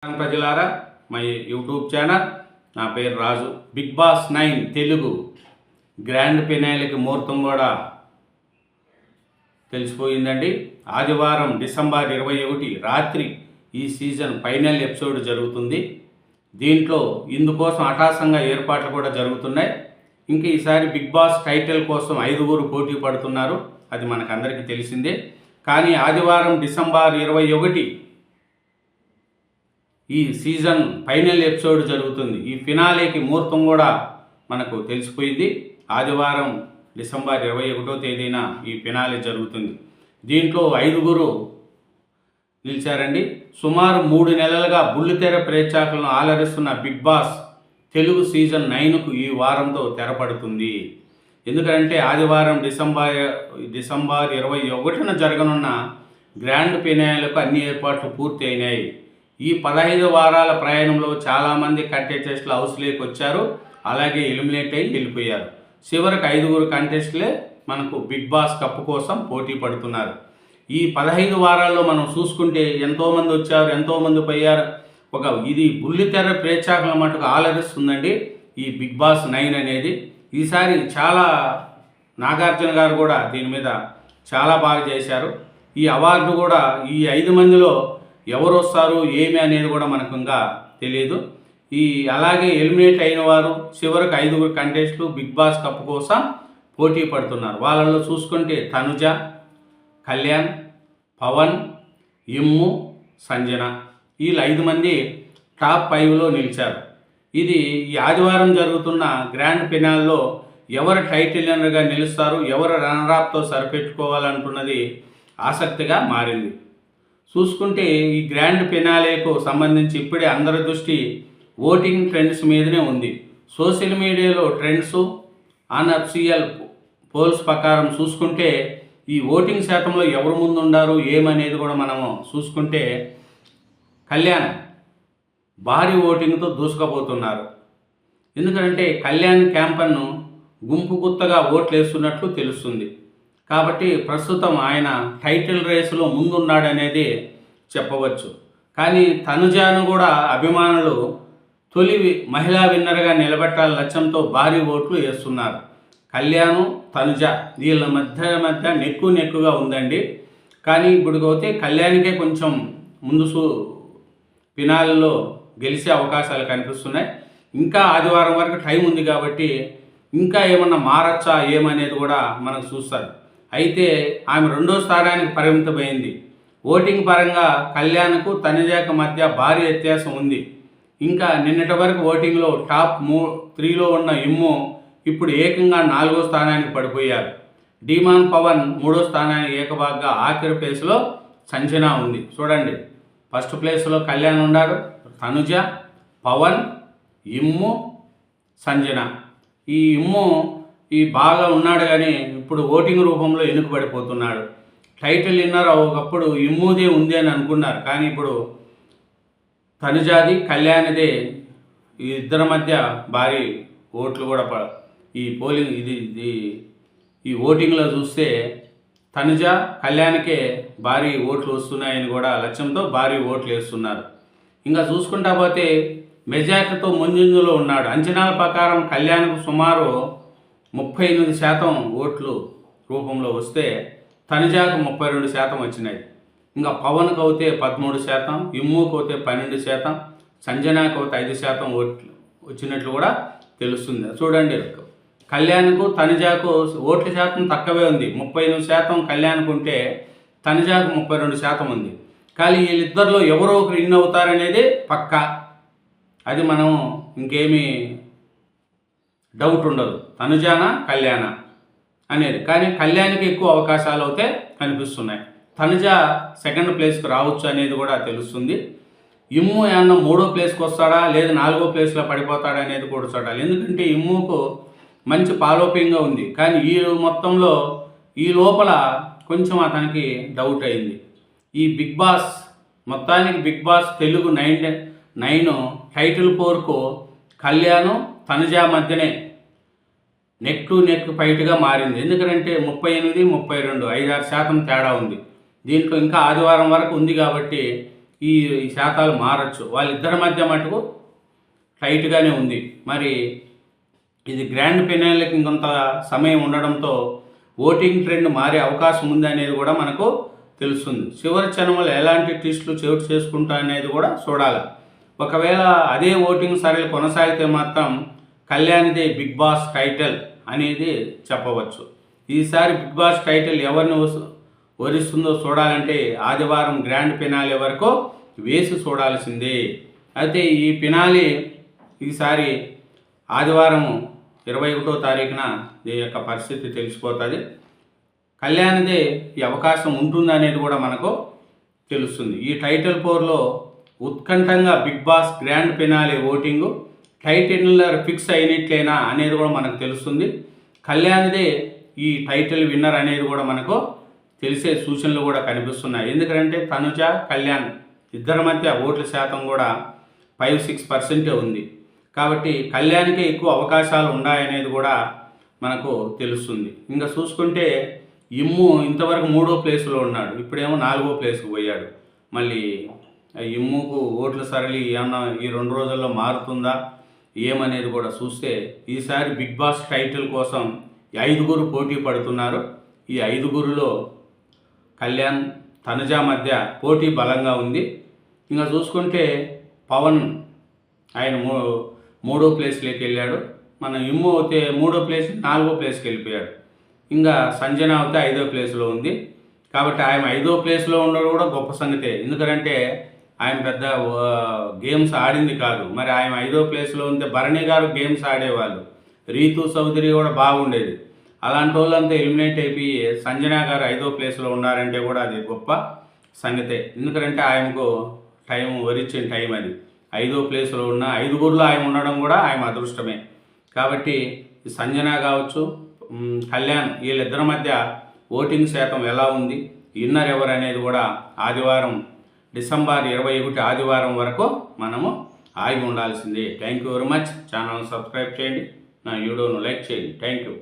ప్రజలారా my YouTube channel నా పేరు రాజు. బిగ్ బాస్ 9 తెలుగు గ్రాండ్ ఫినాలేకి ముహూర్తం కూడా తెలిసిపోయిందండి. ఆదివారం డిసెంబర్ 21 రాత్రి ఈ సీజన్ ఫైనల్ ఎపిసోడ్ జరుగుతుంది. దీంట్లో ఇందుకోసం అటాసంగా ఏర్పాట్లు కూడా జరుగుతున్నాయి. ఇంకా ఈసారి బిగ్ బాస్ టైటిల్ కోసం 5 పోటీ పడుతున్నారు, అది మనకందరికీ తెలిసిందే. కానీ ఆదివారం డిసెంబర్ 21 ఈ సీజన్ ఫైనల్ ఎపిసోడ్ జరుగుతుంది. ఈ ఫినాలేకి ముహూర్తం కూడా మనకు తెలిసిపోయింది. ఆదివారం డిసెంబర్ 21వ తేదీన ఈ ఫినాలే జరుగుతుంది. దీంట్లో 5 నిలిచారండి. సుమారు 3 నెలలుగా బుల్లితెర ప్రేక్షకులను ఆలరిస్తున్న బిగ్ బాస్ తెలుగు సీజన్ 9కు ఈ వారంతో తెరపడుతుంది. ఎందుకంటే ఆదివారం డిసెంబర్ 21న జరగనున్న గ్రాండ్ ఫినాలేకు అన్ని ఏర్పాట్లు పూర్తి అయినాయి. ఈ 15 వారాల ప్రయాణంలో చాలామంది కంటెస్టెంట్లు హౌస్లోకి వచ్చారు, అలాగే ఎలిమినేట్ అయ్యి వెళ్ళిపోయారు. చివరికి 5 కంటెస్టెంట్లే మనకు బిగ్ బాస్ కప్ కోసం పోటీ పడుతున్నారు. ఈ 15 వారాల్లో మనం చూసుకుంటే ఎంతోమంది వచ్చారు, ఎంతోమంది పోయారు. ఇది బుల్లితెర ప్రేక్షకుల మటుకు ఆలరిస్తుందండి ఈ బిగ్ బాస్ 9 అనేది. ఈసారి చాలా నాగార్జున గారు కూడా దీని మీద చాలా బాగా చేశారు. ఈ అవార్డు కూడా ఈ 5 మందిలో ఎవరు వస్తారు ఏమి అనేది కూడా మనకు ఇంకా తెలియదు. అలాగే ఎలిమినేట్ అయిన వారు చివరికి 5 కంటెస్టులు బిగ్ బాస్ కప్ కోసం పోటీ పడుతున్నారు. వాళ్ళలో చూసుకుంటే తనుజ, కళ్యాణ్, పవన్, ఇమ్ము, సంజన, వీళ్ళు 5 మంది టాప్ 5లో నిలిచారు. ఇది ఈ ఆదివారం జరుగుతున్న గ్రాండ్ ఫినాల్లో ఎవరు టైటిల్ విన్నర్గా నిలుస్తారు, ఎవరు రన్నర్అప్తో సరిపెట్టుకోవాలనుకున్నది ఆసక్తిగా మారింది. చూసుకుంటే ఈ గ్రాండ్ ఫినాలేకు సంబంధించి ఇప్పుడే అందరి దృష్టి ఓటింగ్ ట్రెండ్స్ మీదనే ఉంది. సోషల్ మీడియాలో ట్రెండ్స్, అన్అఫీషియల్ పోల్స్ ప్రకారం చూసుకుంటే ఈ ఓటింగ్ శాతంలో ఎవరు ముందు ఉండారు ఏమనేది కూడా మనము చూసుకుంటే కళ్యాణ్ భారీ ఓటింగ్తో దూసుకుపోతున్నారు. ఎందుకంటే కళ్యాణ్ క్యాంపెయిన్ గుంపు గుత్తగా ఓట్లు వేస్తున్నట్లు తెలుస్తుంది. కాబట్టి ప్రస్తుతం ఆయన టైటిల్ రేసులో ముందున్నాడనేది చెప్పవచ్చు. కానీ తనుజాను కూడా అభిమానులు తొలి మహిళా విన్నర్గా నిలబెట్టాల లక్ష్యంతో భారీ ఓట్లు వేస్తున్నారు. కళ్యాణ్, తనుజ వీళ్ళ మధ్య నెక్కుగా ఉందండి. కానీ ఇప్పుడు పోతే కళ్యాణ్కే కొంచెం ముందు ఫినాల్లో గెలిచే అవకాశాలు కనిపిస్తున్నాయి. ఇంకా ఆదివారం వరకు టైం ఉంది కాబట్టి ఇంకా ఏమన్నా మారచ్చా ఏమనేది కూడా మనకు చూస్తారు. అయితే ఆమె 2వ స్థానానికి పరిమితమైంది. ఓటింగ్ పరంగా కళ్యాణ్కు తనుజకు మధ్య భారీ వ్యత్యాసం ఉంది. ఇంకా నిన్నటి వరకు ఓటింగ్లో టాప్ 3లో ఉన్న ఇమ్ము ఇప్పుడు ఏకంగా 4వ స్థానానికి పడిపోయారు. డిమాన్ పవన్ 3వ స్థానానికి ఏకభాగంగా ఆఖరి ప్లేస్లో సంజన ఉంది. చూడండి, ఫస్ట్ ప్లేస్లో కళ్యాణ్ ఉన్నాడు, తనుజ, పవన్, ఇమ్ము, సంజన. ఈ ఇమ్ము బాగా ఉన్నాడు కానీ ఇప్పుడు ఓటింగ్ రూపంలో వెనుకబడిపోతున్నాడు. టైటిల్ విన్నర్ ఒకప్పుడు ఇమ్ముదే ఉంది అని అనుకున్నారు, కానీ ఇప్పుడు తనుజాది, కళ్యాణిదే ఈ ఇద్దరి మధ్య భారీ ఓట్లు కూడా ఈ పోలింగ్ ఈ ఓటింగ్లో చూస్తే తనుజ, కళ్యాణ్కే భారీ ఓట్లు వస్తున్నాయని కూడా లక్ష్యంతో భారీ ఓట్లు వేస్తున్నారు. ఇంకా చూసుకుంటా పోతే మెజార్టీతో ముంజులో ఉన్నాడు. అంచనాల ప్రకారం కళ్యాణ్కు సుమారు 38% ఓట్లు రూపంలో వస్తే తనుజాకు 32% వచ్చినాయి. ఇంకా పవన్కి అయితే 13%, ఇమ్ముకు అయితే 12%, సంజనాకు అయితే 5% ఓట్లు వచ్చినట్లు కూడా తెలుస్తుంది. చూడండి, కళ్యాణ్కు తనుజాకు ఓట్ల శాతం తక్కువే ఉంది. 38% కళ్యాణ్కు ఉంటే తనుజాకు 32% ఉంది. కానీ వీళ్ళిద్దరిలో ఎవరో ఒకరు విన్ అవుతారనేది పక్కా, అది మనం ఇంకేమీ డౌట్ ఉండదు, తనుజానా కళ్యాణ అనేది. కానీ కళ్యాణ్కి ఎక్కువ అవకాశాలు అయితే కనిపిస్తున్నాయి. తనుజ 2nd ప్లేస్కి రావచ్చు అనేది కూడా తెలుస్తుంది. ఇమ్ము ఏమన్నా 3వ ప్లేస్కి వస్తాడా లేదా 4వ ప్లేస్లో పడిపోతాడా అనేది కూడా చూడాలి. ఎందుకంటే ఇమ్ముకు మంచి ఫాలోపింగ్గా ఉంది, కానీ మొత్తంలో ఈ లోపల కొంచెం అతనికి డౌట్ అయింది. ఈ బిగ్ బాస్ మొత్తానికి బిగ్ బాస్ తెలుగు 9 టైటిల్ 4కు కళ్యాణ్, తనుజ మధ్యనే నెక్ టు నెక్ ఫైట్గా మారింది. ఎందుకంటే 38, 32 5-6% తేడా ఉంది. దీంట్లో ఇంకా ఆదివారం వరకు ఉంది కాబట్టి ఈ శాతాలు మారచ్చు. వాళ్ళిద్దరి మధ్య మటుకు టైట్గానే ఉంది. మరి ఇది గ్రాండ్ ఫినాలేకి ఇంకొంత సమయం ఉండడంతో ఓటింగ్ ట్రెండ్ మారే అవకాశం ఉంది అనేది కూడా మనకు తెలుస్తుంది. చివరి క్షణంలో ఎలాంటి ట్విస్టులు చోటు చేసుకుంటా అనేది కూడా చూడాలి. ఒకవేళ అదే ఓటింగ్ సరళి కొనసాగితే మాత్రం కళ్యాణ్దే బిగ్ బాస్ టైటిల్ అనేది చెప్పవచ్చు. ఈసారి బిగ్ బాస్ టైటిల్ ఎవరిని వరిస్తుందో చూడాలంటే ఆదివారం గ్రాండ్ ఫినాలే వరకు వేసి చూడాల్సిందే. అయితే ఈ ఫినాలే ఈసారి ఆదివారం 21వ తారీఖున దీని యొక్క పరిస్థితి తెలిసిపోతుంది. కళ్యాణ్దే ఈ అవకాశం ఉంటుందనేది కూడా మనకు తెలుస్తుంది. ఈ టైటిల్ పోర్లో ఉత్కంఠంగా Bigg Boss grand finale voting title fix అయినట్లేనా అనేది కూడా మనకు తెలుస్తుంది. కళ్యాణ్దే ఈ టైటిల్ విన్నర్ అనేది కూడా మనకు తెలిసే సూచనలు కూడా కనిపిస్తున్నాయి. ఎందుకంటే తనుజ, కళ్యాణ్ ఇద్దరి మధ్య ఓట్ల శాతం కూడా 5-6% ఉంది. కాబట్టి కళ్యాణ్కే ఎక్కువ అవకాశాలు ఉన్నాయనేది కూడా మనకు తెలుస్తుంది. ఇంకా చూసుకుంటే ఇమ్ము ఇంతవరకు 3వ ప్లేస్లో ఉన్నాడు, ఇప్పుడేమో 4వ ప్లేస్కి పోయాడు. మళ్ళీ ఇమ్ముకు ఓట్ల సరళి ఏమన్నా ఈ 2 రోజుల్లో మారుతుందా ఏమనేది కూడా చూస్తే ఈసారి బిగ్ బాస్ టైటిల్ కోసం 5గురు పోటీ పడుతున్నారు. ఈ 5గురిలో కళ్యాణ్, తనుజ మధ్య పోటీ బలంగా ఉంది. ఇంకా చూసుకుంటే పవన్ ఆయన 3వ ప్లేస్లోకి వెళ్ళాడు. మన ఇమ్ము అయితే 3వ ప్లేస్ 4వ ప్లేస్కి వెళ్ళిపోయాడు. ఇంకా సంజన అయితే 5వ ప్లేస్లో ఉంది. కాబట్టి ఆయన 5వ ప్లేస్లో ఉండడం కూడా గొప్ప సంగతే. ఎందుకంటే ఆయన పెద్ద గేమ్స్ ఆడింది కాదు. మరి ఆయన 5వ ప్లేస్లో ఉంటే భరణి గారు గేమ్స్ ఆడేవాళ్ళు, రీతు చౌదరి కూడా బాగుండేది. అలాంటి వాళ్ళంతా ఎలిమినేట్ అయిపోయి సంజన గారు 5వ ప్లేస్లో ఉన్నారంటే కూడా అది గొప్ప సంగతే. ఎందుకంటే ఆయనకు టైం వరిచ్చిన టైం అది. 5వ ప్లేస్లో ఉన్న 5గురిలో ఆయన ఉండడం కూడా ఆయన అదృష్టమే. కాబట్టి సంజన కావచ్చు, కళ్యాణ్ వీళ్ళిద్దరి మధ్య ఓటింగ్ శాతం ఎలా ఉంది, విన్నర్ ఎవరు అనేది కూడా ఆదివారం డిసెంబర్ 21 ఆదివారం వరకు మనము ఆగి ఉండాల్సిందే. Thank you very much. Channel subscribe చేయండి, నా వీడియోను లైక్ చేయండి. Thank you.